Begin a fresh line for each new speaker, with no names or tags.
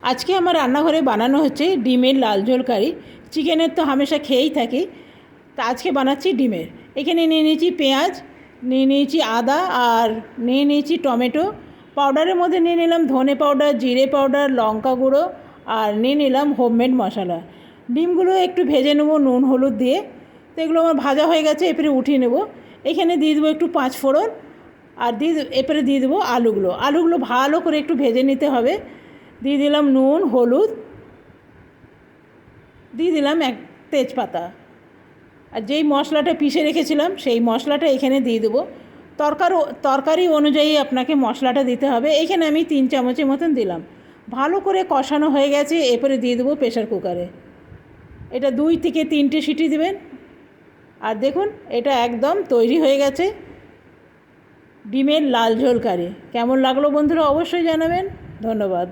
আজকে আমার রান্নাঘরে বানানো হচ্ছে ডিমের লাল ঝোল কারি। চিকেনের তো হামেশা খেয়েই থাকি, তা আজকে বানাচ্ছি ডিমের। এখানে নিয়ে নিয়েছি পেঁয়াজ, নিয়ে নিয়েছি আদা, আর নিয়ে নিয়েছি টমেটো। পাউডারের মধ্যে নিয়ে নিলাম ধনে পাউডার, জিরে পাউডার, লঙ্কা গুঁড়ো, আর নিয়ে নিলাম হোমমেড মশলা। ডিমগুলো একটু ভেজে নেবো নুন হলুদ দিয়ে। তো এগুলো আমার ভাজা হয়ে গেছে, এরপরে উঠিয়ে নেব। এখানে দিয়ে দেবো একটু পাঁচ ফোড়ন, আর এরপরে দিয়ে দেবো আলুগুলো ভালো করে একটু ভেজে নিতে হবে। দিয়ে দিলাম নুন হলুদ, দিয়ে দিলাম এক তেজপাতা, আর যেই মশলাটা পিষে রেখেছিলাম সেই মশলাটা এখানে দিয়ে দেবো। তরকারি অনুযায়ী আপনাকে মশলাটা দিতে হবে। এখানে আমি 3 চামচের মতন দিলাম। ভালো করে কষানো হয়ে গেছে, এরপরে দিয়ে দেবো প্রেশার কুকারে। এটা 2 থেকে 3টে সিটি দেবেন। আর দেখুন, এটা একদম তৈরি হয়ে গেছে ডিমের লাল ঝোল কারি। কেমন লাগলো বন্ধুরা অবশ্যই জানাবেন। ধন্যবাদ।